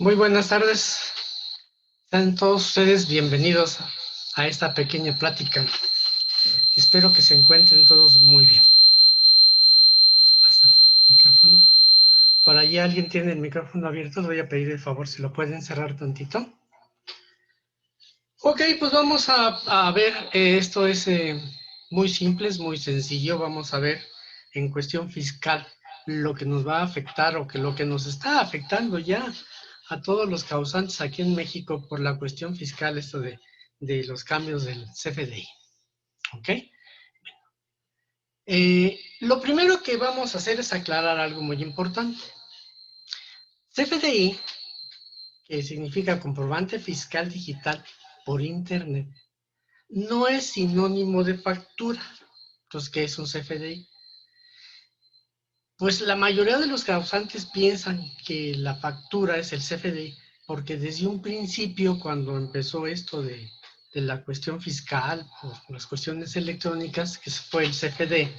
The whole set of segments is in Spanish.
Muy buenas tardes. Sean todos ustedes bienvenidos a esta pequeña plática. Espero que se encuentren todos muy bien. Pasa el micrófono. Por allí alguien tiene el micrófono abierto. Les voy a pedir el favor si lo pueden cerrar tantito. Ok, pues vamos a ver. Esto es muy simple, es muy sencillo. Vamos a ver en cuestión fiscal lo que nos va a afectar o que lo que nos está afectando ya a todos los causantes aquí en México por la cuestión fiscal, esto de los cambios del CFDI. ¿Ok? Lo primero que vamos a hacer es aclarar algo muy importante. CFDI, que significa comprobante fiscal digital por Internet, no es sinónimo de factura. Entonces, ¿qué es un CFDI? Pues la mayoría de los causantes piensan que la factura es el CFDI, porque desde un principio, cuando empezó esto de la cuestión fiscal, o las cuestiones electrónicas, que fue el CFD,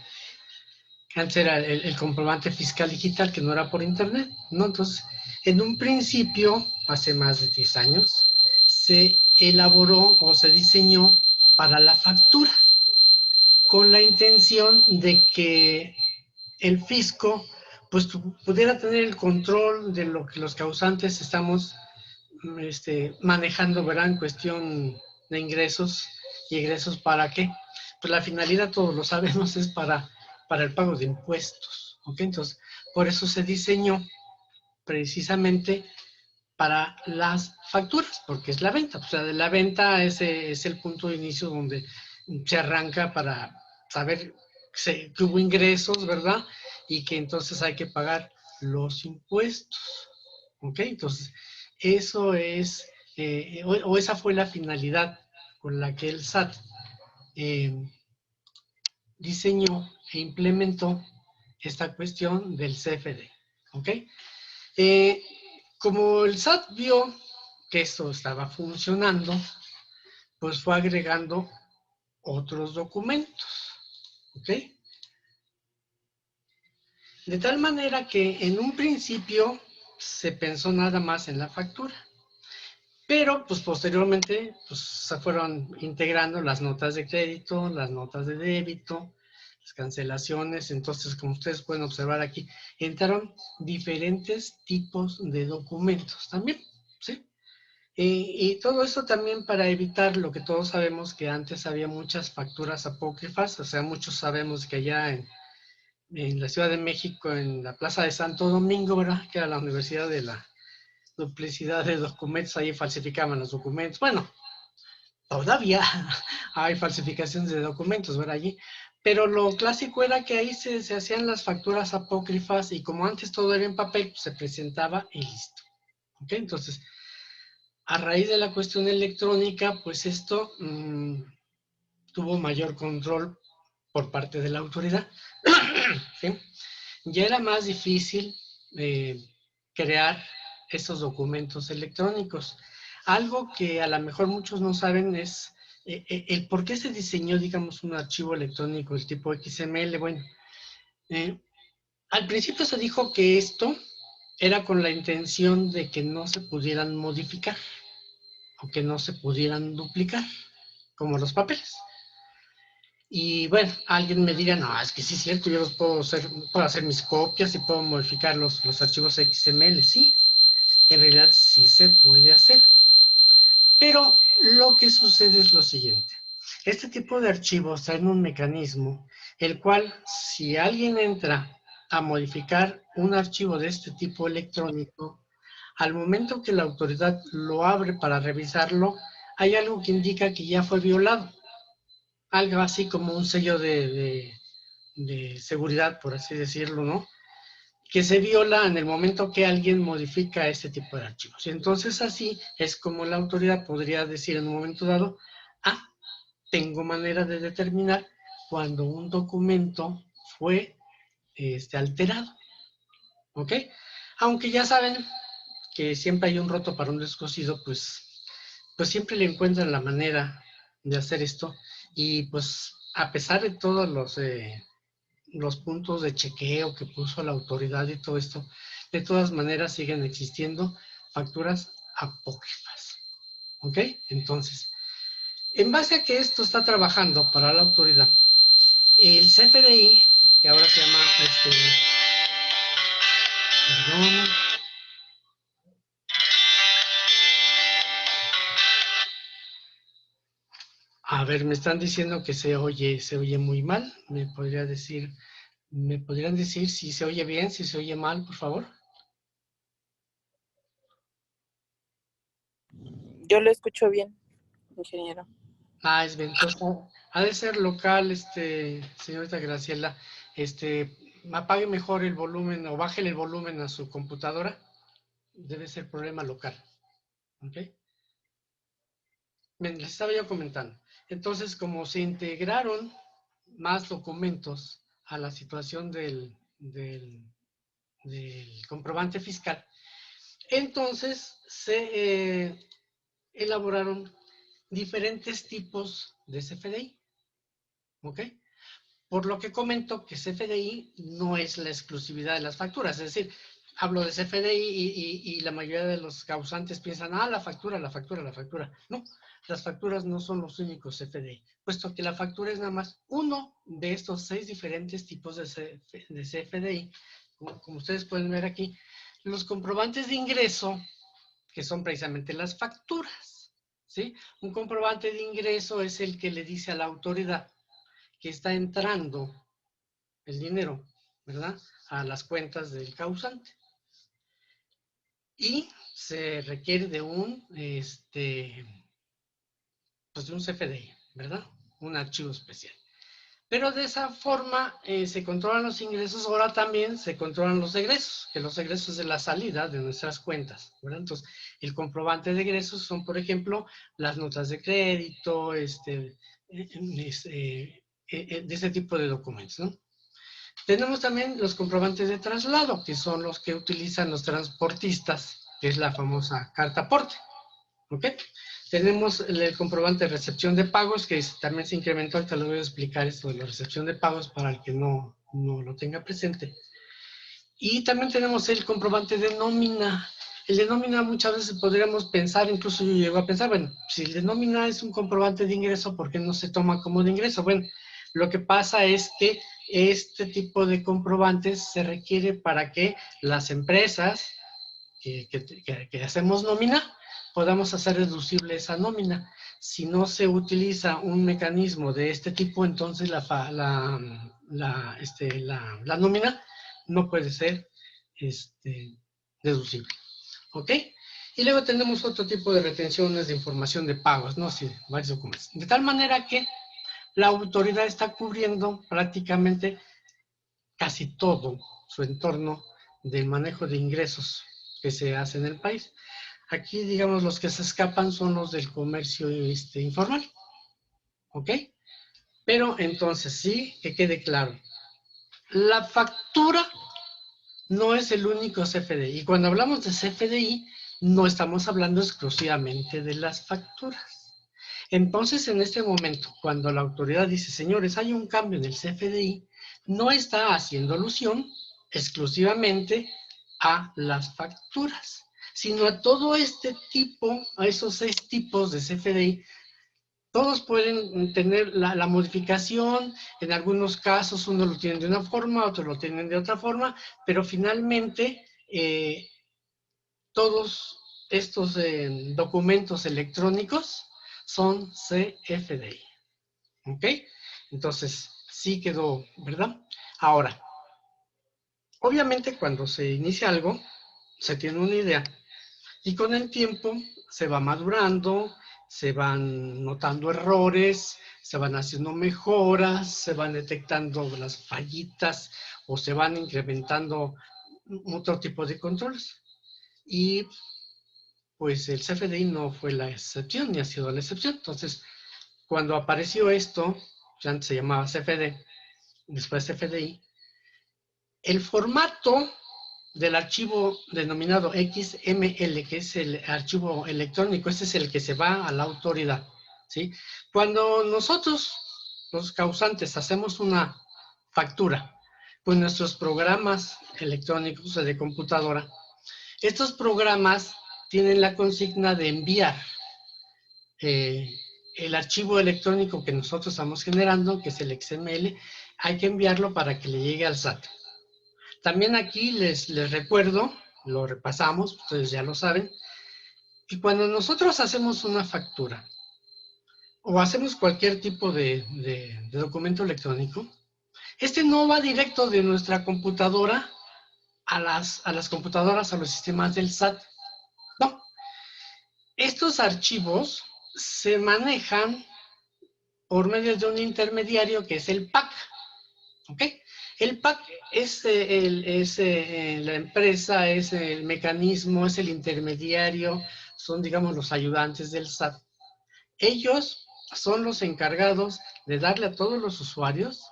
que antes era el comprobante fiscal digital, que no era por internet, ¿no? Entonces, en un principio, hace más de 10 años, se elaboró o se diseñó para la factura, con la intención de que el fisco pues pudiera tener el control de lo que los causantes estamos manejando, ¿verdad? En cuestión de ingresos y egresos, ¿para qué? Pues la finalidad, todos lo sabemos, es para el pago de impuestos, ¿ok? Entonces, por eso se diseñó precisamente para las facturas, porque es la venta. O sea, de la venta ese es el punto de inicio donde se arranca para saber que hubo ingresos, ¿verdad? Y que entonces hay que pagar los impuestos, ¿ok? Entonces, eso es, o esa fue la finalidad con la que el SAT eh, diseñó e implementó esta cuestión del CFD, ¿ok? Eh, como el SAT vio que esto estaba funcionando, pues fue agregando otros documentos, ¿ok? De tal manera que en un principio se pensó nada más en la factura, pero pues posteriormente pues, se fueron integrando las notas de crédito, las notas de débito, las cancelaciones. Entonces, como ustedes pueden observar aquí, entraron diferentes tipos de documentos también, ¿sí? Y todo esto también para evitar lo que todos sabemos, que antes había muchas facturas apócrifas. O sea, muchos sabemos que allá en la Ciudad de México, en la Plaza de Santo Domingo, ¿verdad? Que era la Universidad de la Duplicidad de Documentos, ahí falsificaban los documentos. Bueno, todavía hay falsificaciones de documentos, ¿verdad? Allí. Pero lo clásico era que ahí se hacían las facturas apócrifas, y como antes todo era en papel, pues se presentaba y listo. ¿Ok? Entonces, a raíz de la cuestión electrónica, pues esto tuvo mayor control por parte de la autoridad. ¿Sí? Ya era más difícil eh, crear estos documentos electrónicos. Algo que a lo mejor muchos no saben es el por qué se diseñó, digamos, un archivo electrónico del tipo XML. Bueno, eh, al principio se dijo que esto era con la intención de que no se pudieran modificar o que no se pudieran duplicar, como los papeles. Y bueno, alguien me dirá, no, es que sí es cierto, yo los puedo hacer mis copias y puedo modificar los archivos XML. Sí, en realidad sí se puede hacer. Pero lo que sucede es lo siguiente. Este tipo de archivos traen un mecanismo, el cual, si alguien entra a modificar un archivo de este tipo electrónico, al momento que la autoridad lo abre para revisarlo, hay algo que indica que ya fue violado. Algo así como un sello de seguridad, por así decirlo, ¿no? Que se viola en el momento que alguien modifica este tipo de archivos. Y entonces así es como la autoridad podría decir en un momento dado, ah, tengo manera de determinar cuando un documento fue alterado, ¿ok? Aunque ya saben que siempre hay un roto para un descosido, pues siempre le encuentran la manera de hacer esto. Y pues a pesar de todos los puntos de chequeo que puso la autoridad y todo esto, de todas maneras siguen existiendo facturas apócrifas. ¿Ok? Entonces, en base a que esto está trabajando para la autoridad, el CFDI, que ahora se llama, perdón, a ver, me están diciendo que se oye muy mal. ¿Me podrían decir si se oye bien, si se oye mal, por favor? Yo lo escucho bien, ingeniero. Ah, es ventoso. Ha de ser local, señorita Graciela. Apague mejor el volumen o bájele el volumen a su computadora. Debe ser problema local. ¿Ok? Bien, les estaba yo comentando. Entonces, como se integraron más documentos a la situación del comprobante fiscal, entonces se elaboraron diferentes tipos de CFDI. ¿Ok? Por lo que comento que CFDI no es la exclusividad de las facturas, es decir, hablo de CFDI y la mayoría de los causantes piensan, la factura, la factura, la factura. No, las facturas no son los únicos CFDI, puesto que la factura es nada más uno de estos 6 diferentes tipos de CFDI. Como ustedes pueden ver aquí, los comprobantes de ingreso, que son precisamente las facturas, ¿sí? Un comprobante de ingreso es el que le dice a la autoridad que está entrando el dinero, ¿verdad? A las cuentas del causante. Y se requiere de pues de un CFDI, ¿verdad? Un archivo especial. Pero de esa forma se controlan los ingresos, ahora también se controlan los egresos, que los egresos de la salida de nuestras cuentas, ¿verdad? Entonces, el comprobante de egresos son, por ejemplo, las notas de crédito, de ese tipo de documentos, ¿no? Tenemos también los comprobantes de traslado, que son los que utilizan los transportistas, que es la famosa carta aporte. ¿Ok? Tenemos el comprobante de recepción de pagos, que también se incrementó. Ahorita les voy a explicar esto de la recepción de pagos para el que no lo tenga presente. Y también tenemos el comprobante de nómina. El de nómina muchas veces podríamos pensar, incluso yo llego a pensar, bueno, si el de nómina es un comprobante de ingreso, ¿por qué no se toma como de ingreso? Bueno, lo que pasa es que este tipo de comprobantes se requiere para que las empresas que hacemos nómina podamos hacer deducible esa nómina. Si no se utiliza un mecanismo de este tipo, entonces la nómina no puede ser deducible. ¿Ok? Y luego tenemos otro tipo de retenciones de información de pagos, ¿no? Sí, varios documentos. De tal manera que la autoridad está cubriendo prácticamente casi todo su entorno del manejo de ingresos que se hace en el país. Aquí, digamos, los que se escapan son los del comercio informal. ¿Ok? Pero entonces sí, que quede claro, la factura no es el único CFDI. Y cuando hablamos de CFDI, no estamos hablando exclusivamente de las facturas. Entonces, en este momento, cuando la autoridad dice, señores, hay un cambio en el CFDI, no está haciendo alusión exclusivamente a las facturas, sino a todo este tipo, a esos 6 tipos de CFDI. Todos pueden tener la modificación, en algunos casos uno lo tiene de una forma, otros lo tienen de otra forma, pero finalmente todos estos documentos electrónicos son CFDI. ¿Ok? Entonces, sí quedó, ¿verdad? Ahora, obviamente cuando se inicia algo, se tiene una idea y con el tiempo se va madurando, se van notando errores, se van haciendo mejoras, se van detectando las fallitas o se van incrementando otro tipo de controles. Y pues el CFDI no fue la excepción, ni ha sido la excepción. Entonces, cuando apareció esto, ya antes se llamaba CFD, después CFDI, el formato del archivo denominado XML, que es el archivo electrónico, este es el que se va a la autoridad, ¿sí? Cuando nosotros, los causantes, hacemos una factura con nuestros programas electrónicos de computadora, estos programas tienen la consigna de enviar el archivo electrónico que nosotros estamos generando, que es el XML, hay que enviarlo para que le llegue al SAT. También aquí les recuerdo, lo repasamos, ustedes ya lo saben, que cuando nosotros hacemos una factura o hacemos cualquier tipo de documento electrónico, este no va directo de nuestra computadora a las computadoras, a los sistemas del SAT. No. Estos archivos se manejan por medio de un intermediario que es el PAC. ¿Ok? El PAC es, la empresa, es el mecanismo, es el intermediario, son, digamos, los ayudantes del SAT. Ellos son los encargados de darle a todos los usuarios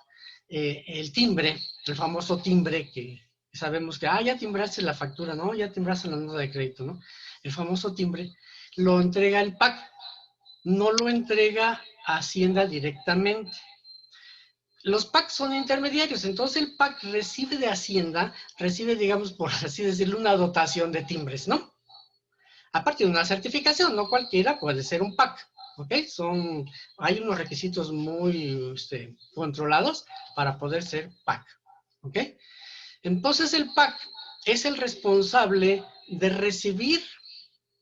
el timbre, el famoso timbre que sabemos que, ya timbraste la factura, ¿no? Ya timbraste la nota de crédito, ¿no? El famoso timbre lo entrega el PAC, no lo entrega Hacienda directamente. Los PAC son intermediarios, entonces el PAC recibe de Hacienda, recibe, digamos, por así decirlo, una dotación de timbres, ¿no? Aparte de una certificación, no cualquiera puede ser un PAC, ¿ok? Hay unos requisitos muy controlados para poder ser PAC, ¿ok? Entonces el PAC es el responsable de recibir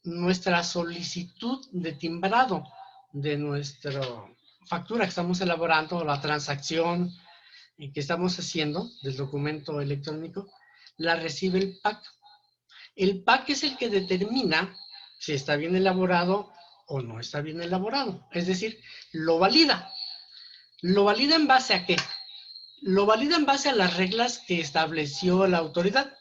nuestra solicitud de timbrado de nuestra factura que estamos elaborando, o la transacción que estamos haciendo del documento electrónico, la recibe el PAC. El PAC es el que determina si está bien elaborado o no está bien elaborado. Es decir, lo valida. ¿Lo valida en base a qué? Lo valida en base a las reglas que estableció la autoridad.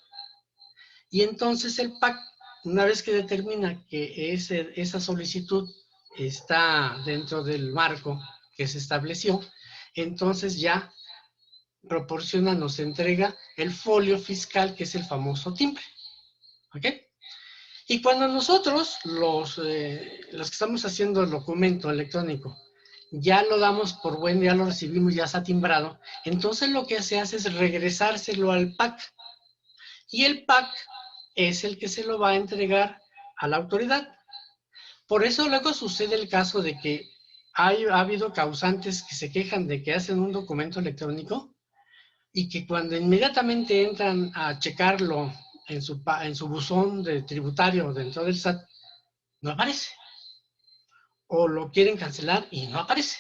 Y entonces el PAC, una vez que determina que esa solicitud está dentro del marco que se estableció, entonces ya proporciona, nos entrega el folio fiscal, que es el famoso timbre. ¿Ok? Y cuando nosotros, los que estamos haciendo el documento electrónico, ya lo damos por bueno, ya lo recibimos, ya está timbrado, entonces lo que se hace es regresárselo al PAC. Y el PAC es el que se lo va a entregar a la autoridad. Por eso luego sucede el caso de que ha habido causantes que se quejan de que hacen un documento electrónico y que cuando inmediatamente entran a checarlo en su buzón de tributario dentro del SAT, no aparece. O lo quieren cancelar y no aparece.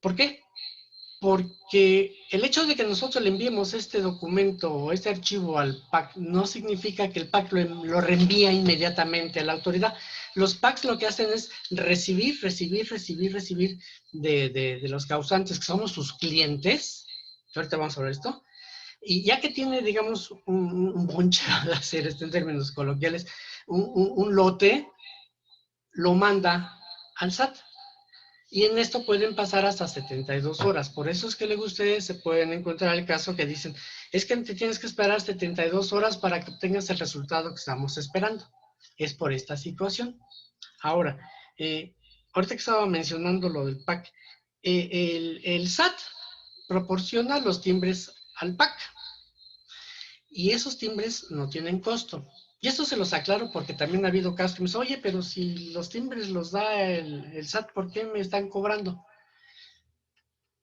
¿Por qué? Porque el hecho de que nosotros le enviemos este documento o este archivo al PAC no significa que el PAC lo reenvía inmediatamente a la autoridad. Los PACs lo que hacen es recibir de los causantes, que somos sus clientes, ahorita vamos a ver esto, y ya que tiene, digamos, un bonche, al hacer esto en términos coloquiales, un lote, lo manda al SAT. Y en esto pueden pasar hasta 72 horas. Por eso es que luego ustedes se pueden encontrar el caso que dicen, es que te tienes que esperar 72 horas para que obtengas el resultado que estamos esperando. Es por esta situación. Ahora, ahorita que estaba mencionando lo del PAC, el SAT proporciona los timbres al PAC. Y esos timbres no tienen costo. Y esto se los aclaro porque también ha habido casos que me dicen, oye, pero si los timbres los da el SAT, ¿por qué me están cobrando?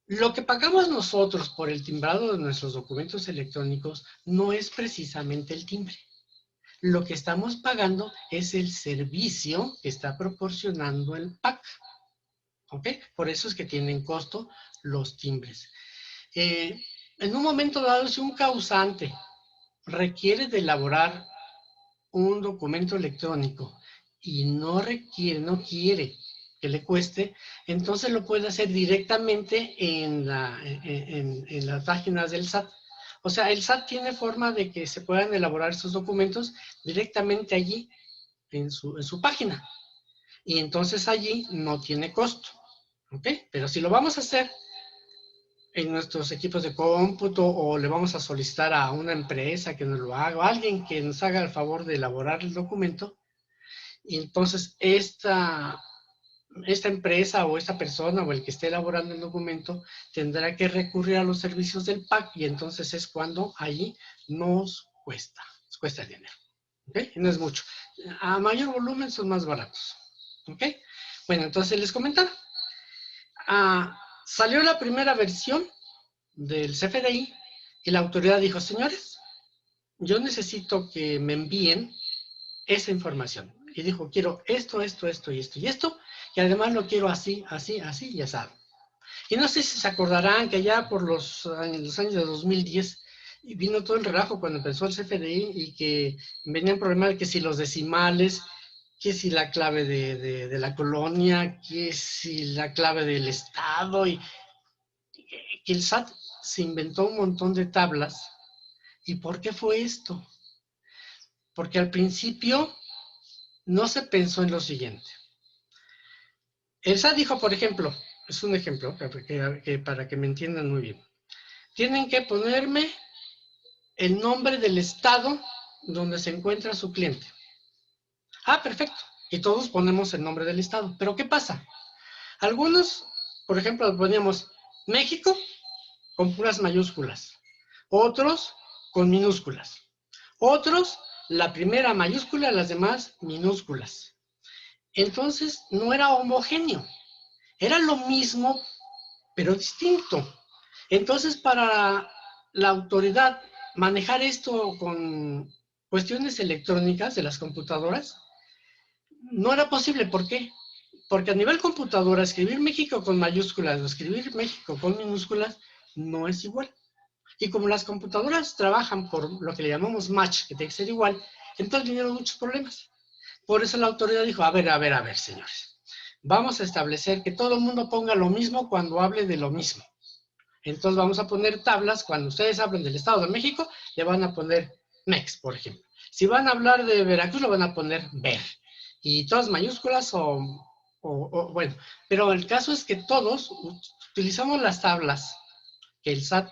Lo que pagamos nosotros por el timbrado de nuestros documentos electrónicos no es precisamente el timbre. Lo que estamos pagando es el servicio que está proporcionando el PAC. ¿Ok? Por eso es que tienen costo los timbres. En un momento dado, si un causante requiere de elaborar un documento electrónico y no quiere que le cueste, entonces lo puede hacer directamente en las páginas del SAT. O sea, el SAT tiene forma de que se puedan elaborar estos documentos directamente allí en su página. Y entonces allí no tiene costo. ¿Ok? Pero si lo vamos a hacer en nuestros equipos de cómputo o le vamos a solicitar a una empresa que nos lo haga o a alguien que nos haga el favor de elaborar el documento, y entonces esta empresa o esta persona o el que esté elaborando el documento tendrá que recurrir a los servicios del PAC y entonces es cuando ahí nos cuesta dinero. ¿Ok? No es mucho. A mayor volumen son más baratos. ¿Ok? Bueno, entonces les comentaba. Salió la primera versión del CFDI y la autoridad dijo, señores, yo necesito que me envíen esa información. Y dijo, quiero esto, esto, esto y esto y esto, y además lo quiero así, así, así y así. Y no sé si se acordarán que ya por los años de 2010 vino todo el relajo cuando empezó el CFDI y que venían problemas de que si los decimales, que si la clave de la colonia, que si la clave del estado, y que el SAT se inventó un montón de tablas. ¿Y por qué fue esto? Porque al principio no se pensó en lo siguiente. El SAT dijo, por ejemplo, es un ejemplo para que me entiendan muy bien. Tienen que ponerme el nombre del estado donde se encuentra su cliente. Perfecto. Y todos ponemos el nombre del estado. Pero ¿qué pasa? Algunos, por ejemplo, poníamos México con puras mayúsculas. Otros con minúsculas. Otros, la primera mayúscula, las demás minúsculas. Entonces, no era homogéneo. Era lo mismo, pero distinto. Entonces, para la autoridad manejar esto con cuestiones electrónicas de las computadoras, no era posible. ¿Por qué? Porque a nivel computadora, escribir México con mayúsculas o escribir México con minúsculas no es igual. Y como las computadoras trabajan por lo que le llamamos match, que tiene que ser igual, entonces vinieron muchos problemas. Por eso la autoridad dijo, a ver, señores, vamos a establecer que todo el mundo ponga lo mismo cuando hable de lo mismo. Entonces vamos a poner tablas, cuando ustedes hablen del Estado de México, le van a poner MEX, por ejemplo. Si van a hablar de Veracruz, lo van a poner VER. Y todas mayúsculas bueno, pero el caso es que todos utilizamos las tablas que el SAT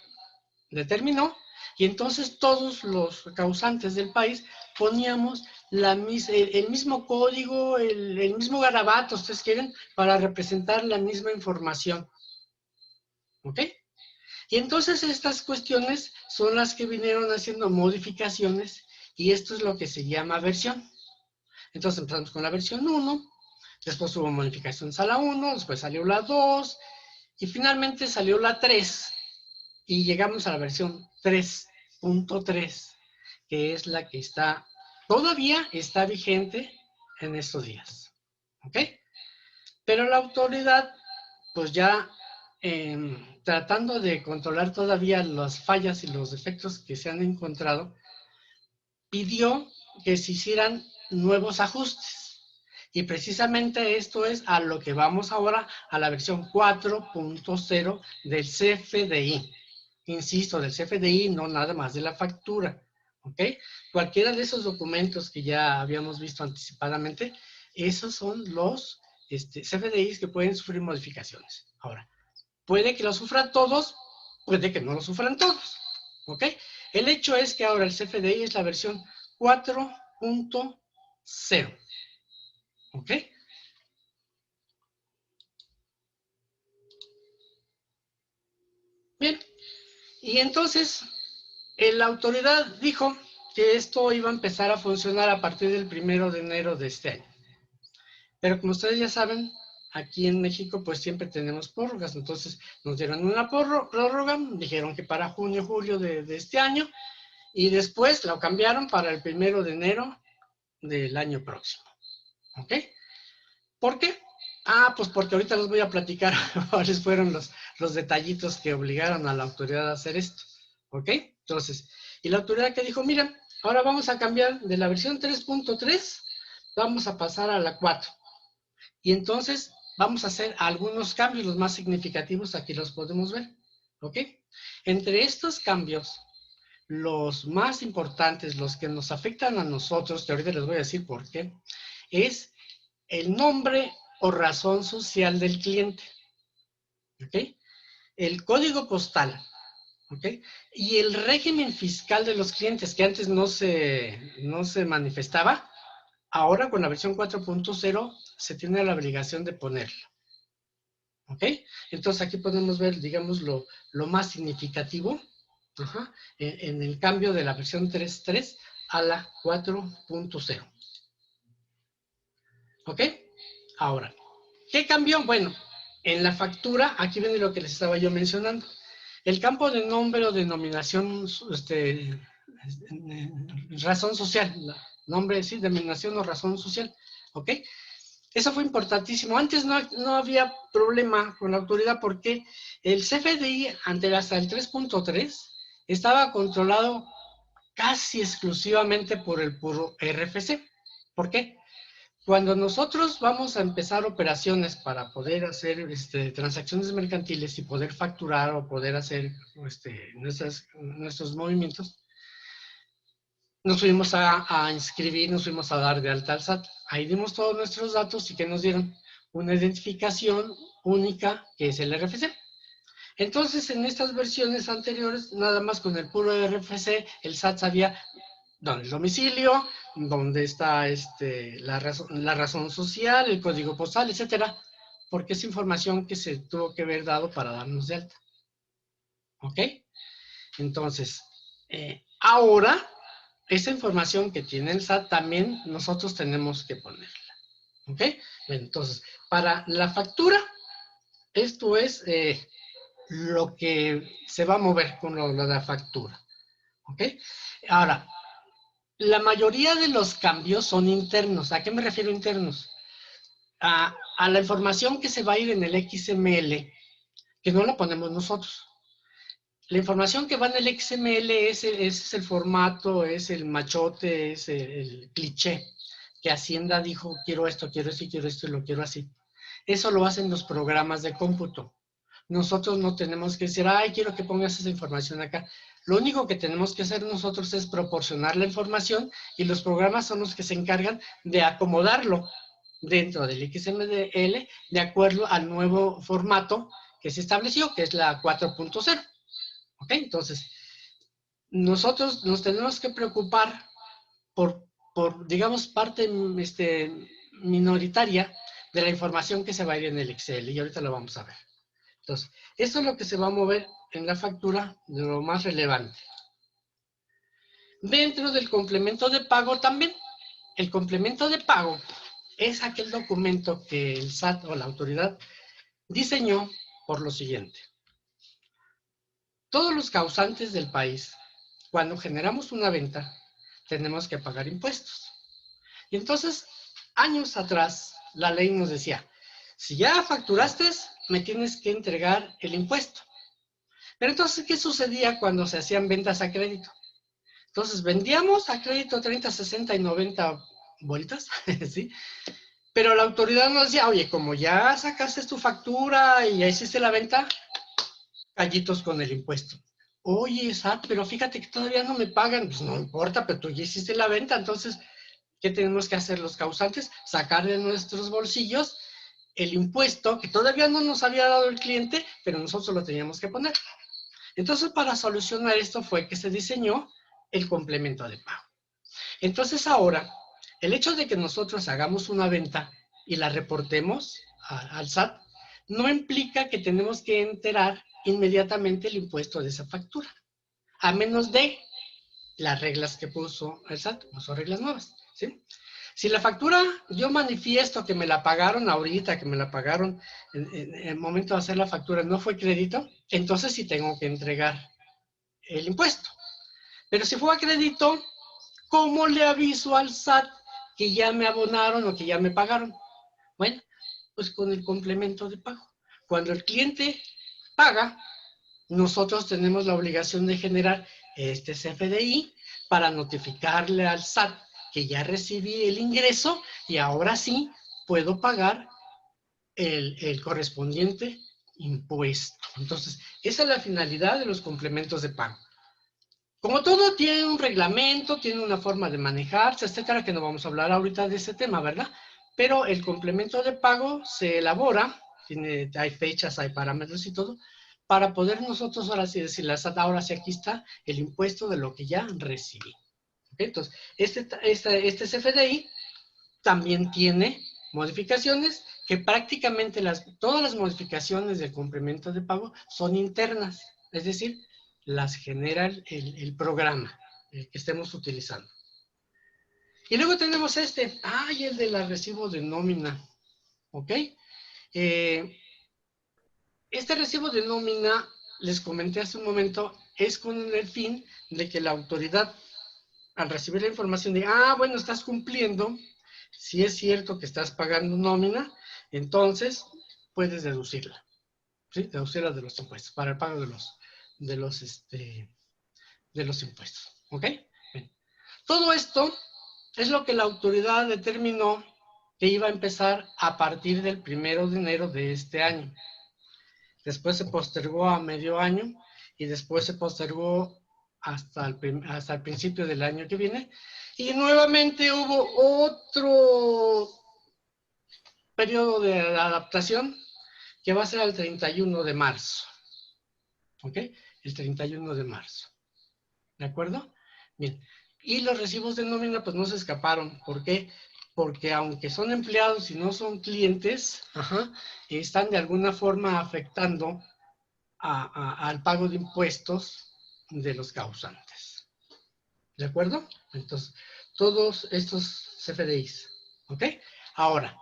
determinó, y entonces todos los causantes del país poníamos el mismo código, el mismo garabato, ustedes quieren, para representar la misma información. ¿Ok? Y entonces estas cuestiones son las que vinieron haciendo modificaciones, y esto es lo que se llama versión. Entonces empezamos con la versión 1, después hubo modificaciones a la 1, después salió la 2, y finalmente salió la 3, y llegamos a la versión 3.3, que es la que todavía está vigente en estos días. ¿Ok? Pero la autoridad, pues ya tratando de controlar todavía las fallas y los defectos que se han encontrado, pidió que se hicieran nuevos ajustes. Y precisamente esto es a lo que vamos ahora, a la versión 4.0 del CFDI. Insisto, del CFDI, no nada más de la factura. ¿Ok? Cualquiera de esos documentos que ya habíamos visto anticipadamente, esos son los CFDIs que pueden sufrir modificaciones. Ahora, puede que lo sufran todos, puede que no lo sufran todos. ¿Ok? El hecho es que ahora el CFDI es la versión 4.0. ¿Ok? Bien. Y entonces, la autoridad dijo que esto iba a empezar a funcionar a partir del 1 de enero de este año. Pero como ustedes ya saben, aquí en México pues siempre tenemos prórrogas. Entonces nos dieron una prórroga, dijeron que para junio, julio de este año, y después lo cambiaron para el 1 de enero del año próximo. ¿Ok? ¿Por qué? Pues porque ahorita les voy a platicar cuáles fueron los detallitos que obligaron a la autoridad a hacer esto. ¿Ok? Entonces, y la autoridad que dijo, mira, ahora vamos a cambiar de la versión 3.3, vamos a pasar a la 4. Y entonces vamos a hacer algunos cambios, los más significativos, aquí los podemos ver. ¿Ok? Entre estos cambios, los más importantes, los que nos afectan a nosotros, que ahorita les voy a decir por qué, es el nombre o razón social del cliente. ¿Ok? El código postal. ¿Ok? Y el régimen fiscal de los clientes, que antes no se manifestaba, ahora con la versión 4.0 se tiene la obligación de ponerlo. ¿Ok? Entonces aquí podemos ver, digamos, lo más significativo en el cambio de la versión 3.3 a la 4.0. ¿Ok? Ahora, ¿qué cambió? Bueno, en la factura, aquí viene lo que les estaba yo mencionando. El campo de nombre o denominación, razón social, nombre, sí, denominación o razón social, ¿ok? Eso fue importantísimo. Antes no había problema con la autoridad porque el CFDI, hasta el 3.3, estaba controlado casi exclusivamente por el puro RFC. ¿Por qué? Cuando nosotros vamos a empezar operaciones para poder hacer transacciones mercantiles y poder facturar o poder hacer nuestros movimientos, nos fuimos a inscribir, nos fuimos a dar de alta al SAT. Ahí dimos todos nuestros datos y que nos dieron una identificación única que es el RFC. Entonces, en estas versiones anteriores, nada más con el puro RFC, el SAT sabía dónde el domicilio, dónde está la razón social, el código postal, etcétera, porque es información que se tuvo que haber dado para darnos de alta. ¿Ok? Entonces, ahora, esa información que tiene el SAT también nosotros tenemos que ponerla. ¿Ok? Entonces, para la factura, esto es lo que se va a mover con lo de la factura. ¿Ok? Ahora, la mayoría de los cambios son internos. ¿A qué me refiero internos? A la información que se va a ir en el XML, que no la ponemos nosotros. La información que va en el XML es el formato, es el machote, es el cliché, que Hacienda dijo, quiero esto y lo quiero así. Eso lo hacen los programas de cómputo. Nosotros no tenemos que decir, ay, quiero que pongas esa información acá. Lo único que tenemos que hacer nosotros es proporcionar la información y los programas son los que se encargan de acomodarlo dentro del XML de acuerdo al nuevo formato que se estableció, que es la 4.0. ¿Ok? Entonces, nosotros nos tenemos que preocupar digamos, parte minoritaria de la información que se va a ir en el Excel, y ahorita lo vamos a ver. Entonces, esto es lo que se va a mover en la factura de lo más relevante. Dentro del complemento de pago también, el complemento de pago es aquel documento que el SAT o la autoridad diseñó por lo siguiente. Todos los causantes del país, cuando generamos una venta, tenemos que pagar impuestos. Y entonces, años atrás, la ley nos decía, si ya facturaste, me tienes que entregar el impuesto. Pero entonces, ¿qué sucedía cuando se hacían ventas a crédito? Entonces, vendíamos a crédito 30, 60 y 90 vueltas, ¿sí? Pero la autoridad nos decía, oye, como ya sacaste tu factura y ya hiciste la venta, callitos con el impuesto. Oye, SAT, pero fíjate que todavía no me pagan. Pues no importa, pero tú ya hiciste la venta, entonces, ¿qué tenemos que hacer los causantes? Sacar de nuestros bolsillos el impuesto que todavía no nos había dado el cliente, pero nosotros lo teníamos que poner. Entonces, para solucionar esto fue que se diseñó el complemento de pago. Entonces, ahora, el hecho de que nosotros hagamos una venta y la reportemos al SAT, no implica que tenemos que enterar inmediatamente el impuesto de esa factura, a menos de las reglas que puso el SAT, no son reglas nuevas, ¿sí? Si la factura, yo manifiesto que me la pagaron ahorita, que me la pagaron en el momento de hacer la factura, no fue crédito, entonces sí tengo que entregar el impuesto. Pero si fue a crédito, ¿cómo le aviso al SAT que ya me abonaron o que ya me pagaron? Bueno, pues con el complemento de pago. Cuando el cliente paga, nosotros tenemos la obligación de generar este CFDI para notificarle al SAT que ya recibí el ingreso y ahora sí puedo pagar el correspondiente impuesto. Entonces, esa es la finalidad de los complementos de pago. Como todo tiene un reglamento, tiene una forma de manejarse, etcétera, que no vamos a hablar ahorita de ese tema, ¿verdad? Pero el complemento de pago se elabora, hay fechas, hay parámetros y todo, para poder nosotros ahora sí decirle, ahora sí aquí está el impuesto de lo que ya recibí. ¿Okay? Entonces, este CFDI también tiene modificaciones que prácticamente todas las modificaciones del complemento de pago son internas, es decir, las genera el programa que estemos utilizando. Y luego tenemos este, y el de la recibo de nómina, ¿ok? Este recibo de nómina, les comenté hace un momento, es con el fin de que la autoridad, al recibir la información de, bueno, estás cumpliendo, si es cierto que estás pagando nómina, entonces puedes deducirla, ¿sí? Deducirla de los impuestos, para el pago de los, de los impuestos, ¿ok? Bien. Todo esto es lo que la autoridad determinó que iba a empezar a partir del 1 de enero de este año. Después se postergó a medio año y después se postergó hasta el principio del año que viene. Y nuevamente hubo otro periodo de adaptación que va a ser el 31 de marzo. ¿Ok? El 31 de marzo. ¿De acuerdo? Bien. Y los recibos de nómina pues no se escaparon. ¿Por qué? Porque aunque son empleados y no son clientes, están de alguna forma afectando al pago de impuestos de los causantes. ¿De acuerdo? Entonces, todos estos CFDIs. ¿Ok? Ahora,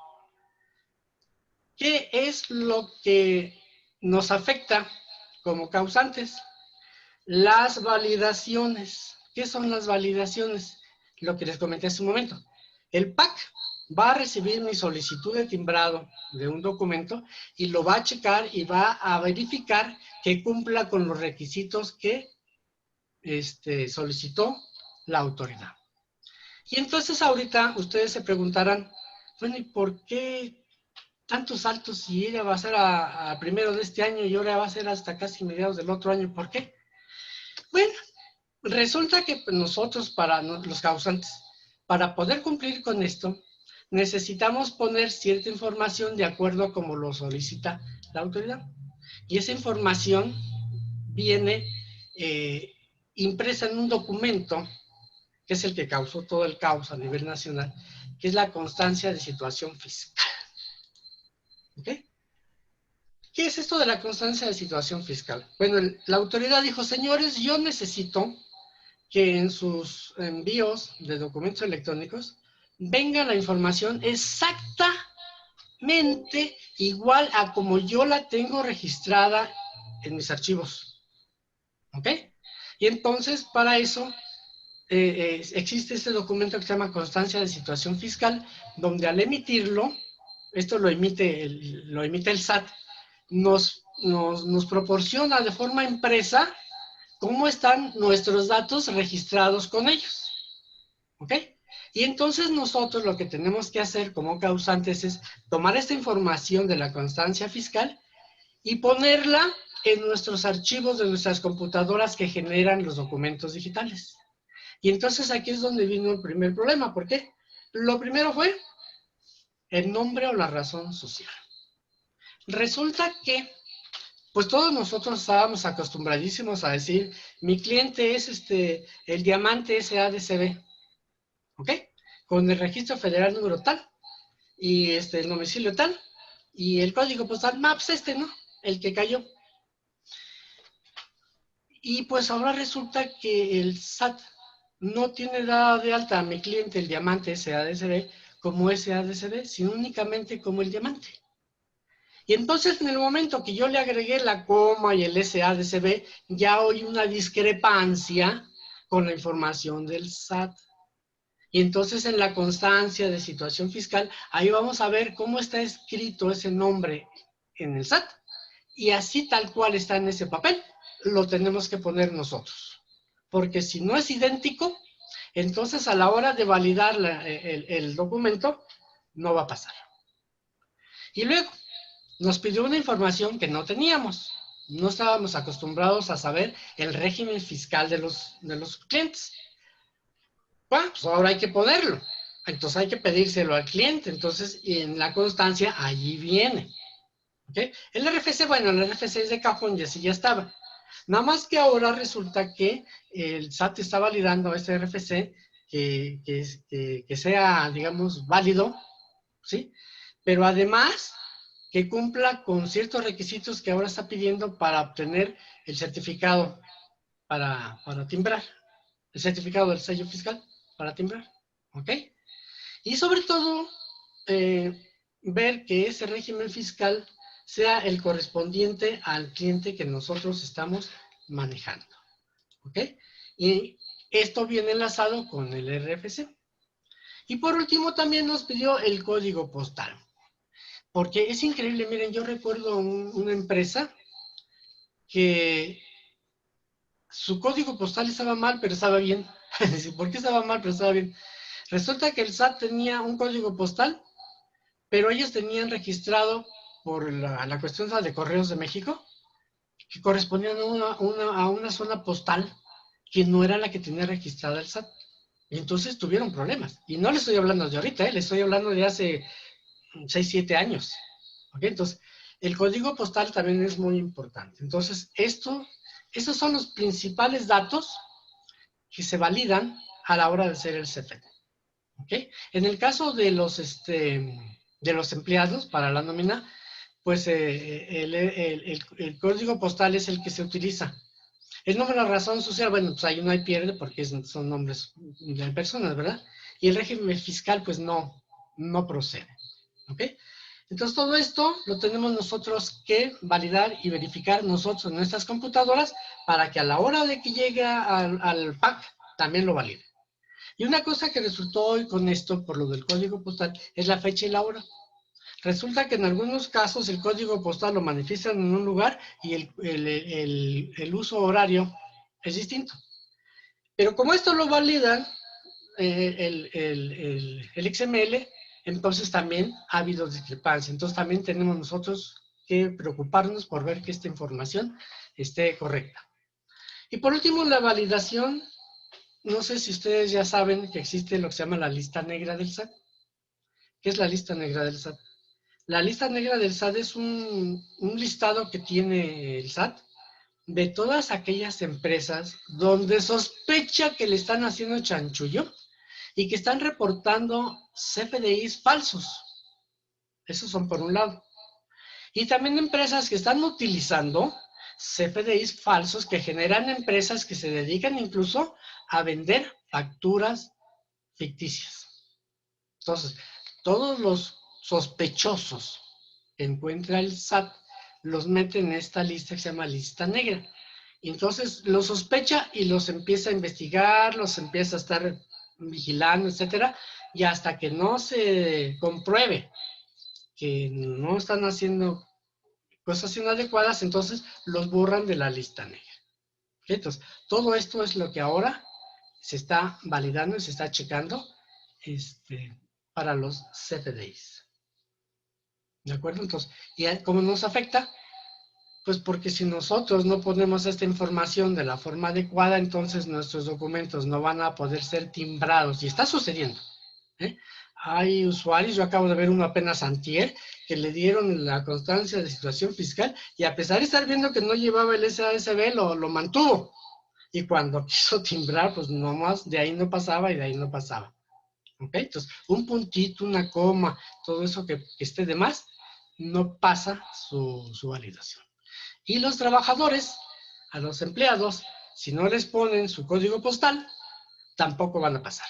¿qué es lo que nos afecta como causantes? Las validaciones. ¿Qué son las validaciones? Lo que les comenté hace un momento. El PAC va a recibir mi solicitud de timbrado de un documento y lo va a checar y va a verificar que cumpla con los requisitos que solicitó la autoridad. Y entonces ahorita ustedes se preguntarán, bueno, ¿y por qué tantos saltos si ella va a ser a primero de este año y ahora va a ser hasta casi mediados del otro año? ¿Por qué? Bueno, resulta que nosotros, para los causantes, para poder cumplir con esto, necesitamos poner cierta información de acuerdo a como lo solicita la autoridad. Y esa información viene impresa en un documento, que es el que causó todo el caos a nivel nacional, que es la constancia de situación fiscal. ¿Ok? ¿Qué es esto de la constancia de situación fiscal? Bueno, la autoridad dijo, señores, yo necesito que en sus envíos de documentos electrónicos venga la información exactamente igual a como yo la tengo registrada en mis archivos. ¿Ok? Y entonces, para eso, existe este documento que se llama Constancia de Situación Fiscal, donde al emitirlo, esto lo emite el SAT, nos proporciona de forma impresa cómo están nuestros datos registrados con ellos. ¿Ok? Y entonces nosotros lo que tenemos que hacer como causantes es tomar esta información de la constancia fiscal y ponerla en nuestros archivos de nuestras computadoras que generan los documentos digitales. Y entonces aquí es donde vino el primer problema. ¿Por qué? Lo primero fue el nombre o la razón social. Resulta que pues todos nosotros estábamos acostumbradísimos a decir, mi cliente es el Diamante SADCB, ¿ok? Con el registro federal número tal, y el domicilio tal, y el código postal MAPS ¿no? El que cayó. Y pues ahora resulta que el SAT no tiene dada de alta a mi cliente el Diamante SADCB como SADCB, sino únicamente como el Diamante. Y entonces en el momento que yo le agregué la coma y el SADCB, ya hay una discrepancia con la información del SAT. Y entonces en la constancia de situación fiscal, ahí vamos a ver cómo está escrito ese nombre en el SAT. Y así tal cual está en ese papel, lo tenemos que poner nosotros. Porque si no es idéntico, entonces a la hora de validar el documento, no va a pasar. Y luego, nos pidió una información que no teníamos. No estábamos acostumbrados a saber el régimen fiscal de los clientes. Bueno, pues ahora hay que ponerlo. Entonces hay que pedírselo al cliente. Entonces, en la constancia, allí viene. ¿Okay? El RFC, bueno, el RFC es de cajón y así ya estaba. Nada más que ahora resulta que el SAT está validando este RFC que sea, digamos, válido, ¿sí? Pero además que cumpla con ciertos requisitos que ahora está pidiendo para obtener el certificado para timbrar, el certificado del sello fiscal para timbrar, ¿ok? Y sobre todo, ver que ese régimen fiscal sea el correspondiente al cliente que nosotros estamos manejando. ¿Ok? Y esto viene enlazado con el RFC. Y por último también nos pidió el código postal. Porque es increíble, miren, yo recuerdo una empresa que su código postal estaba mal, pero estaba bien. ¿Por qué estaba mal, pero estaba bien? Resulta que el SAT tenía un código postal, pero ellos tenían registrado por la cuestión de Correos de México, que correspondían a una zona postal que no era la que tenía registrada el SAT. Y entonces tuvieron problemas. Y no le estoy hablando de ahorita, le estoy hablando de hace 6, 7 años. ¿Ok? Entonces, el código postal también es muy importante. Entonces, estos son los principales datos que se validan a la hora de hacer el CFD. ¿Ok? En el caso de los empleados para la nómina, pues el código postal es el que se utiliza. El número de razón social, bueno, pues ahí no hay pierde porque son nombres de personas, ¿verdad? Y el régimen fiscal, pues no procede. ¿Ok? Entonces todo esto lo tenemos nosotros que validar y verificar nosotros en nuestras computadoras para que a la hora de que llegue al PAC también lo valide. Y una cosa que resultó hoy con esto, por lo del código postal, es la fecha y la hora. Resulta que en algunos casos el código postal lo manifiestan en un lugar y el uso horario es distinto. Pero como esto lo validan el XML, entonces también ha habido discrepancia. Entonces también tenemos nosotros que preocuparnos por ver que esta información esté correcta. Y por último, la validación. No sé si ustedes ya saben que existe lo que se llama la lista negra del SAT. ¿Qué es la lista negra del SAT? La lista negra del SAT es un listado que tiene el SAT de todas aquellas empresas donde sospecha que le están haciendo chanchullo y que están reportando CFDIs falsos. Esos son por un lado. Y también empresas que están utilizando CFDIs falsos que generan empresas que se dedican incluso a vender facturas ficticias. Entonces, todos los sospechosos que encuentra el SAT los mete en esta lista que se llama lista negra. Y entonces los sospecha y los empieza a investigar, los empieza a estar vigilando, etcétera, y hasta que no se compruebe que no están haciendo cosas inadecuadas, entonces los borran de la lista negra. Entonces, todo esto es lo que ahora se está validando y se está checando para los CFDIs. ¿De acuerdo? Entonces, ¿y cómo nos afecta? Pues porque si nosotros no ponemos esta información de la forma adecuada, entonces nuestros documentos no van a poder ser timbrados. Y está sucediendo. ¿eh? Hay usuarios, yo acabo de ver uno apenas antier, que le dieron la constancia de situación fiscal y a pesar de estar viendo que no llevaba el SASB, lo mantuvo. Y cuando quiso timbrar, pues nomás de ahí no pasaba y de ahí no pasaba. ¿Ok? Entonces, un puntito, una coma, todo eso que esté de más, no pasa su validación. Y los trabajadores, a los empleados, si no les ponen su código postal, tampoco van a pasar.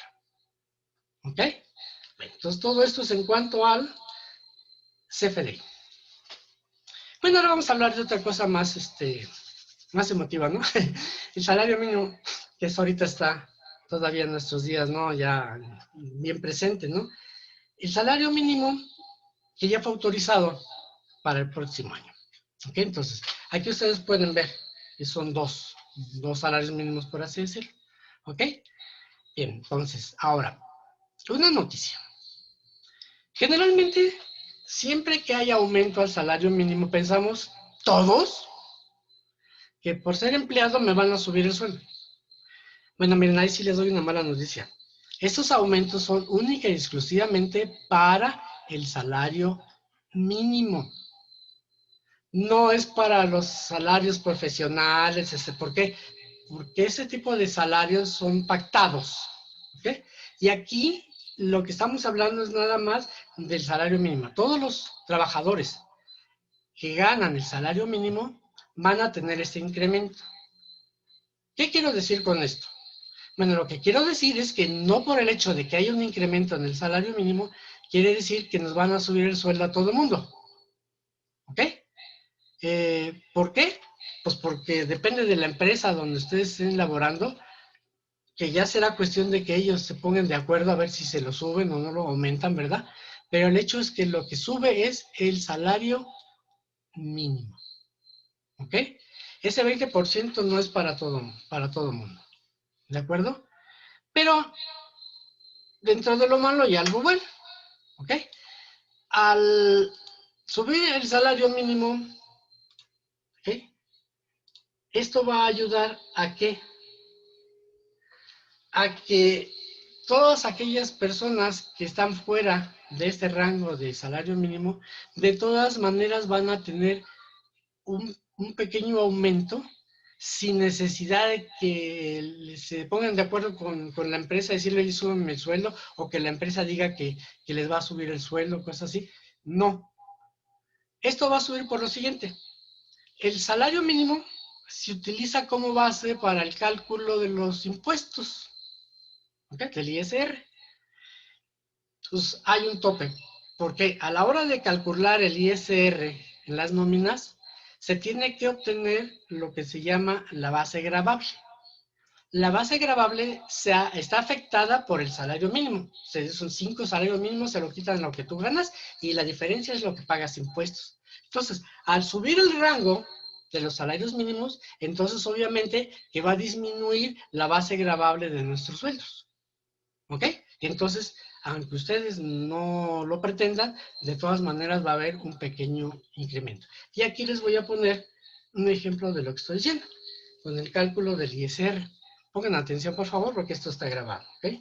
¿Ok? Entonces, todo esto es en cuanto al CFDI. Bueno, ahora vamos a hablar de otra cosa más emotiva, ¿no? El salario mínimo, que eso ahorita está todavía en nuestros días, ¿no? Ya bien presente, ¿no? El salario mínimo que ya fue autorizado para el próximo año. ¿Ok? Entonces, aquí ustedes pueden ver que son dos salarios mínimos, por así decirlo. ¿Ok? Bien, entonces, ahora, una noticia. Generalmente, siempre que hay aumento al salario mínimo, pensamos todos que por ser empleado me van a subir el sueldo. Bueno, miren, ahí sí les doy una mala noticia. Estos aumentos son única y exclusivamente para el salario mínimo. No es para los salarios profesionales, ¿por qué? Porque ese tipo de salarios son pactados. ¿Ok? Y aquí lo que estamos hablando es nada más del salario mínimo. Todos los trabajadores que ganan el salario mínimo van a tener este incremento. ¿Qué quiero decir con esto? Bueno, lo que quiero decir es que no por el hecho de que haya un incremento en el salario mínimo, quiere decir que nos van a subir el sueldo a todo el mundo. ¿Ok? ¿Por qué? Pues porque depende de la empresa donde ustedes estén laborando, que ya será cuestión de que ellos se pongan de acuerdo a ver si se lo suben o no lo aumentan, ¿verdad? Pero el hecho es que lo que sube es el salario mínimo. ¿Ok? Ese 20% no es para todo mundo. ¿De acuerdo? Pero dentro de lo malo hay algo bueno. ¿Ok? Al subir el salario mínimo, ¿ok? Esto va a ayudar a que todas aquellas personas que están fuera de este rango de salario mínimo, de todas maneras van a tener un pequeño aumento sin necesidad de que se pongan de acuerdo con la empresa, decirle, súbeme el sueldo, o que la empresa diga que les va a subir el sueldo, cosas así. No. Esto va a subir por lo siguiente. El salario mínimo se utiliza como base para el cálculo de los impuestos, ¿okay? Del ISR. Pues hay un tope, porque a la hora de calcular el ISR en las nóminas, se tiene que obtener lo que se llama la base gravable. La base gravable está afectada por el salario mínimo. O sea, son 5 salarios mínimos, se lo quitan lo que tú ganas y la diferencia es lo que pagas impuestos. Entonces, al subir el rango de los salarios mínimos, entonces obviamente que va a disminuir la base gravable de nuestros sueldos. ¿Ok? Entonces, aunque ustedes no lo pretendan, de todas maneras va a haber un pequeño incremento. Y aquí les voy a poner un ejemplo de lo que estoy diciendo, con el cálculo del ISR. Pongan atención, por favor, porque esto está grabado, ¿ok?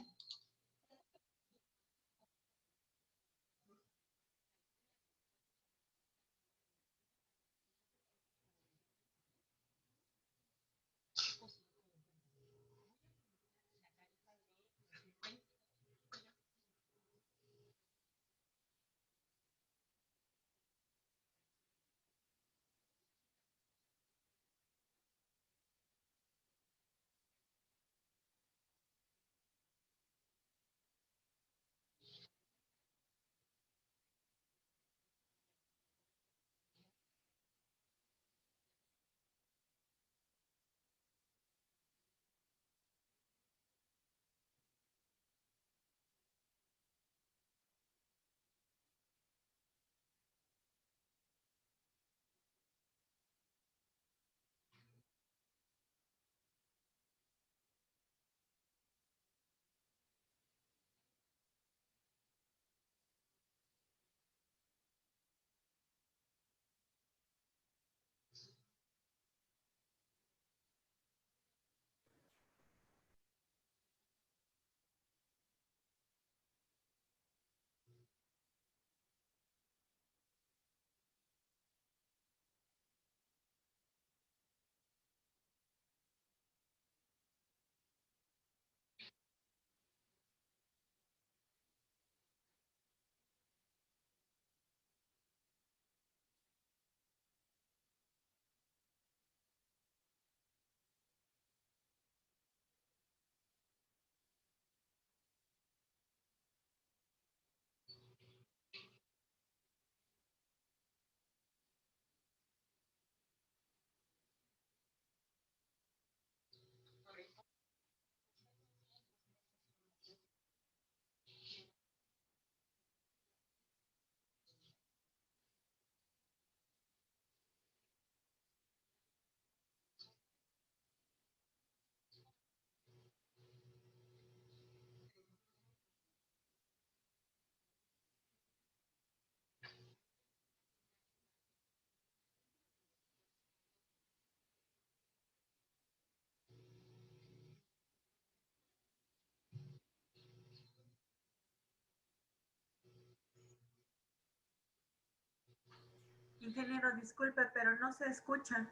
Ingeniero, disculpe, pero no se escucha.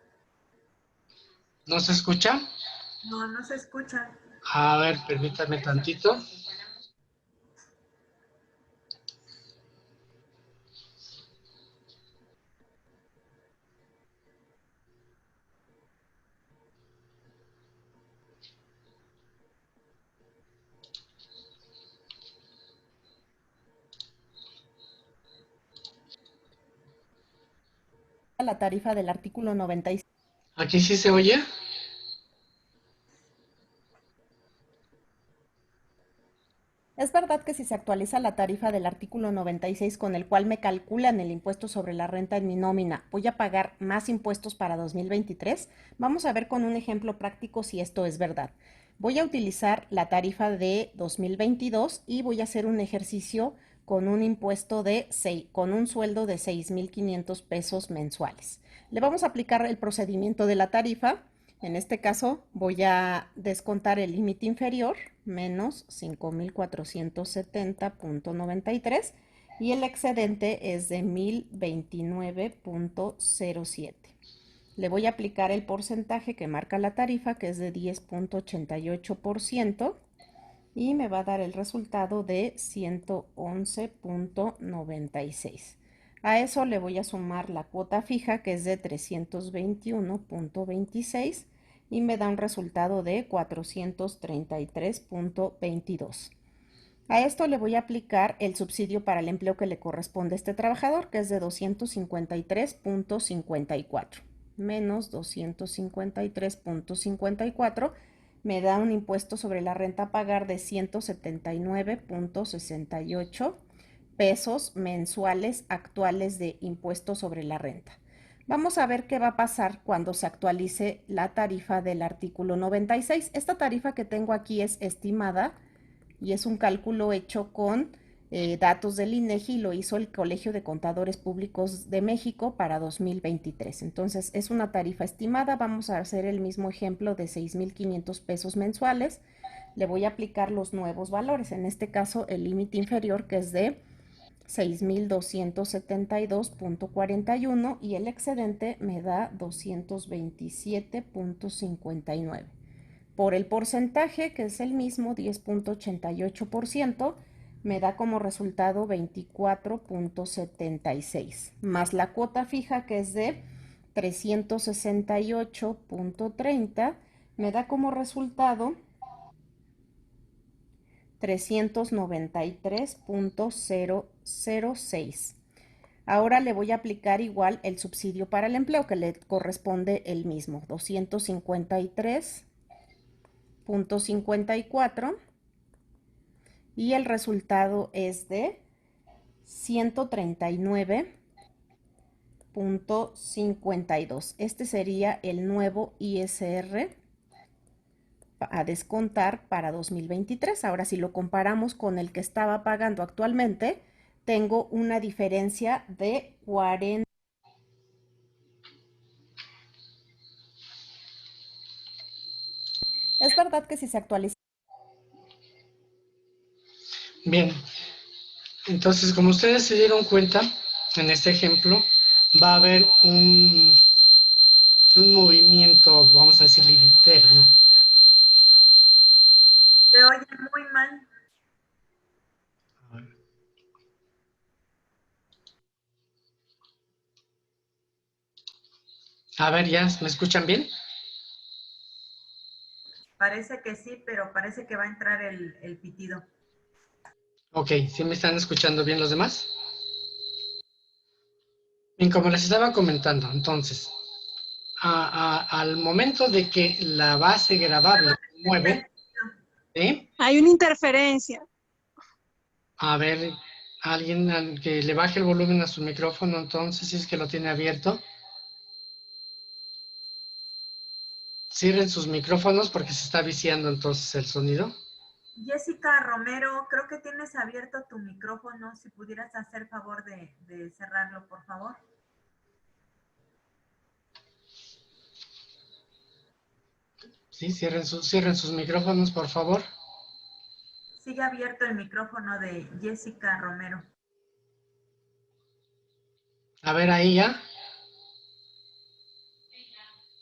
¿No se escucha? No, no se escucha. A ver, permítame tantito. la tarifa del artículo 96. ¿Aquí sí se oye? Es verdad que si se actualiza la tarifa del artículo 96 con el cual me calculan el impuesto sobre la renta en mi nómina, ¿voy a pagar más impuestos para 2023? Vamos a ver con un ejemplo práctico si esto es verdad. Voy a utilizar la tarifa de 2022 y voy a hacer un ejercicio con un impuesto con un sueldo de 6,500 pesos mensuales. Le vamos a aplicar el procedimiento de la tarifa. En este caso voy a descontar el límite inferior, menos 5,470.93, y el excedente es de 1,029.07. Le voy a aplicar el porcentaje que marca la tarifa, que es de 10,88%, y me va a dar el resultado de 111.96. A eso le voy a sumar la cuota fija, que es de 321.26, y me da un resultado de 433.22. A esto le voy a aplicar el subsidio para el empleo que le corresponde a este trabajador, que es de 253.54, menos 253.54, me da un impuesto sobre la renta a pagar de 179.68 pesos mensuales actuales de impuesto sobre la renta. Vamos a ver qué va a pasar cuando se actualice la tarifa del artículo 96. Esta tarifa que tengo aquí es estimada y es un cálculo hecho con datos del INEGI, lo hizo el Colegio de Contadores Públicos de México para 2023. Entonces es una tarifa estimada. Vamos a hacer el mismo ejemplo de 6,500 pesos mensuales. Le voy a aplicar los nuevos valores, en este caso el límite inferior, que es de 6,272.41, y el excedente me da 227.59. Por el porcentaje, que es el mismo, 10,88%, me da como resultado 24.76, más la cuota fija, que es de 368.30, me da como resultado 393.006. Ahora le voy a aplicar igual el subsidio para el empleo, que le corresponde el mismo, 253.54, y el resultado es de 139.52. Este sería el nuevo ISR a descontar para 2023. Ahora, si lo comparamos con el que estaba pagando actualmente, tengo una diferencia de 40. Es verdad que si se actualiza. Bien, entonces como ustedes se dieron cuenta, en este ejemplo va a haber un movimiento, vamos a decir, interno. Se oye muy mal. A ver, ¿ya me escuchan bien? Parece que sí, pero parece que va a entrar el pitido. Ok, ¿sí me están escuchando bien los demás? Bien, como les estaba comentando, entonces, al momento de que la base gravable se mueve, ¿sí? Hay una interferencia. A ver, alguien que le baje el volumen a su micrófono, entonces, si es que lo tiene abierto. Cierren sus micrófonos porque se está viciando entonces el sonido. Jessica Romero, creo que tienes abierto tu micrófono. Si pudieras hacer favor de cerrarlo, por favor. Sí, cierren sus micrófonos, por favor. Sigue abierto el micrófono de Jessica Romero. A ver, ahí ya.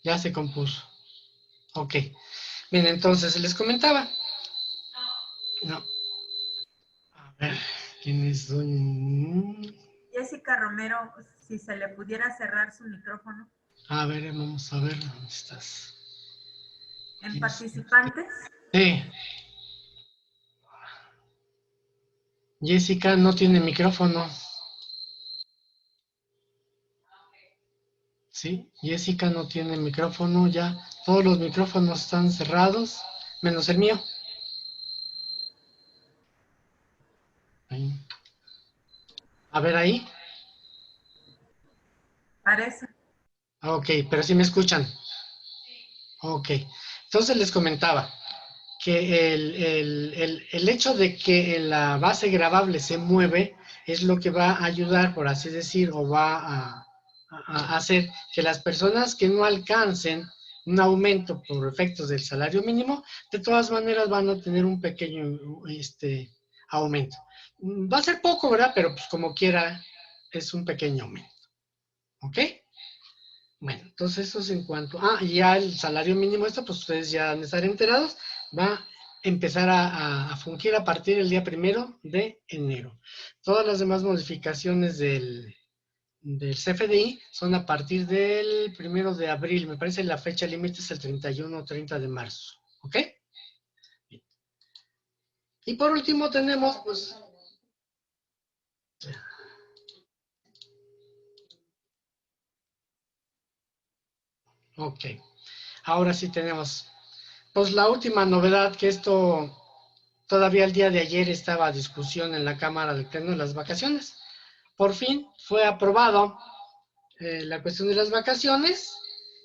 Ya se compuso. Ok. Bien, entonces les comentaba. No. A ver, ¿quién es Jessica Romero, si se le pudiera cerrar su micrófono. A ver, vamos a ver dónde estás. En participantes. Sí. Jessica no tiene micrófono. Sí, Jessica no tiene micrófono ya. Todos los micrófonos están cerrados, menos el mío. Ahí. A ver ahí. Parece. Ok, pero sí me escuchan. Ok. Entonces les comentaba que el hecho de que la base grabable se mueve es lo que va a ayudar, por así decir, o va a hacer que las personas que no alcancen un aumento por efectos del salario mínimo, de todas maneras van a tener un pequeño aumento. Va a ser poco, ¿verdad? Pero pues como quiera, es un pequeño aumento. ¿Ok? Bueno, entonces eso es en cuanto... Ah, y ya el salario mínimo, esto pues ustedes ya han de estar enterados, va a empezar a fungir a partir del día 1 de enero. Todas las demás modificaciones del CFDI son a partir del 1 de abril. Me parece la fecha límite es el 31 o 30 de marzo. ¿Ok? Y por último tenemos, pues... Ok. Ahora sí tenemos, pues la última novedad que esto... Todavía el día de ayer estaba a discusión en la Cámara del Pleno de las vacaciones. Por fin fue aprobado la cuestión de las vacaciones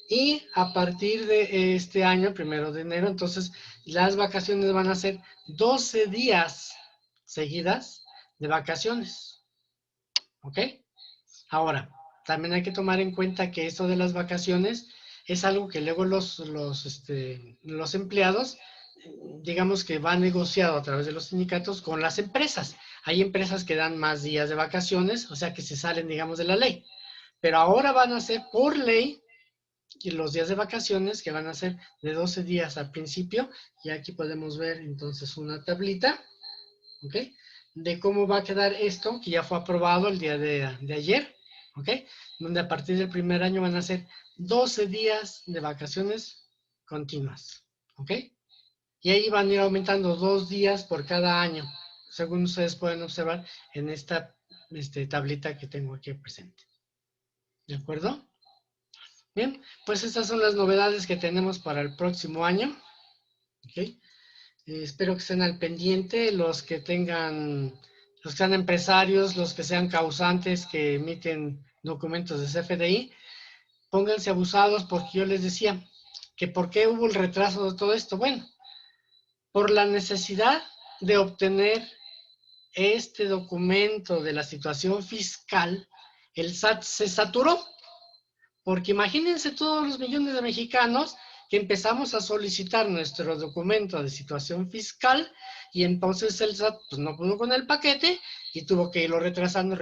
y a partir de este año, 1 de enero, entonces las vacaciones van a ser 12 días seguidas de vacaciones. ¿Ok? Ahora, también hay que tomar en cuenta que esto de las vacaciones es algo que luego los empleados, digamos que va negociado a través de los sindicatos con las empresas. Hay empresas que dan más días de vacaciones, o sea que se salen, digamos, de la ley. Pero ahora van a ser por ley y los días de vacaciones que van a ser de 12 días al principio. Y aquí podemos ver entonces una tablita, ¿ok? De cómo va a quedar esto, que ya fue aprobado el día de ayer, ¿ok? Donde a partir del primer año van a ser 12 días de vacaciones continuas, ¿ok? Y ahí van a ir aumentando 2 días por cada año, según ustedes pueden observar en esta tablita que tengo aquí presente. ¿De acuerdo? Bien, pues estas son las novedades que tenemos para el próximo año. ¿Ok? Espero que estén al pendiente los que sean empresarios, los que sean causantes que emiten documentos de CFDI, pónganse abusados porque yo les decía que por qué hubo el retraso de todo esto. Bueno, por la necesidad de obtener este documento de la situación fiscal, el SAT se saturó. Porque imagínense todos los millones de mexicanos que empezamos a solicitar nuestro documento de situación fiscal y entonces el SAT pues, no pudo con el paquete y tuvo que irlo retrasando.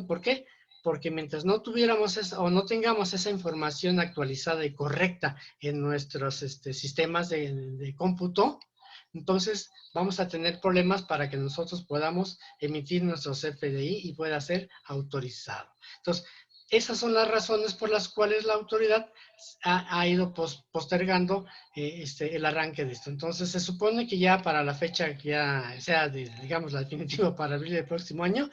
¿Por qué? Porque mientras no tuviéramos o no tengamos esa información actualizada y correcta en nuestros sistemas de cómputo, entonces vamos a tener problemas para que nosotros podamos emitir nuestro CFDI y pueda ser autorizado. Entonces, esas son las razones por las cuales la autoridad ha ido postergando el arranque de esto. Entonces, se supone que ya para la fecha que ya sea, digamos, la definitiva para abril del próximo año,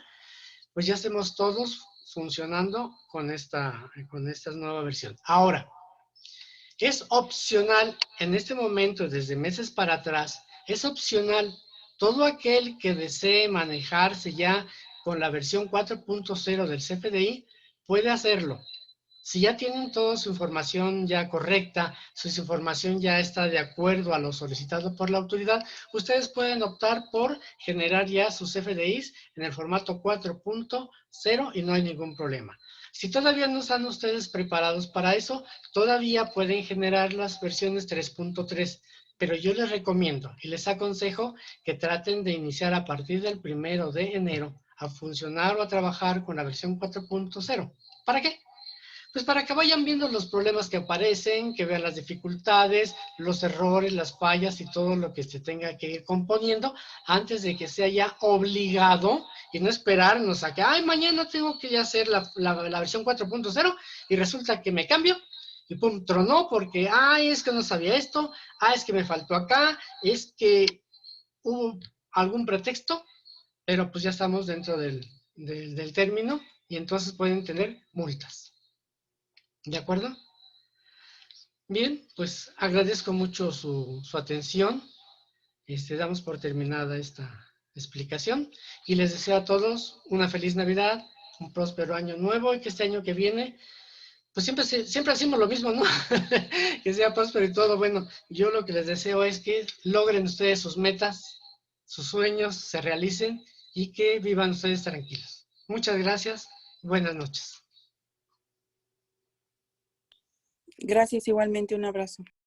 pues ya estemos todos funcionando con esta nueva versión. Ahora, es opcional en este momento, desde meses para atrás, es opcional todo aquel que desee manejarse ya con la versión 4.0 del CFDI, puede hacerlo. Si ya tienen toda su información ya correcta, su información ya está de acuerdo a lo solicitado por la autoridad, ustedes pueden optar por generar ya sus CFDIs en el formato 4.0 y no hay ningún problema. Si todavía no están ustedes preparados para eso, todavía pueden generar las versiones 3.3, pero yo les recomiendo y les aconsejo que traten de iniciar a partir del 1 de enero a funcionar o a trabajar con la versión 4.0. ¿Para qué? Pues para que vayan viendo los problemas que aparecen, que vean las dificultades, los errores, las fallas y todo lo que se tenga que ir componiendo antes de que sea ya obligado y no esperarnos a que, ay, mañana tengo que ya hacer la versión 4.0 y resulta que me cambio y pum, tronó porque, ay, es que no sabía esto, ay, es que me faltó acá, es que hubo algún pretexto, pero pues ya estamos dentro del término y entonces pueden tener multas. ¿De acuerdo? Bien, pues agradezco mucho su atención. Damos por terminada esta explicación y les deseo a todos una feliz Navidad, un próspero año nuevo y que este año que viene, pues siempre hacemos lo mismo, ¿no? Que sea próspero y todo. Bueno, yo lo que les deseo es que logren ustedes sus metas, sus sueños se realicen y que vivan ustedes tranquilos. Muchas gracias. Buenas noches. Gracias, igualmente, un abrazo.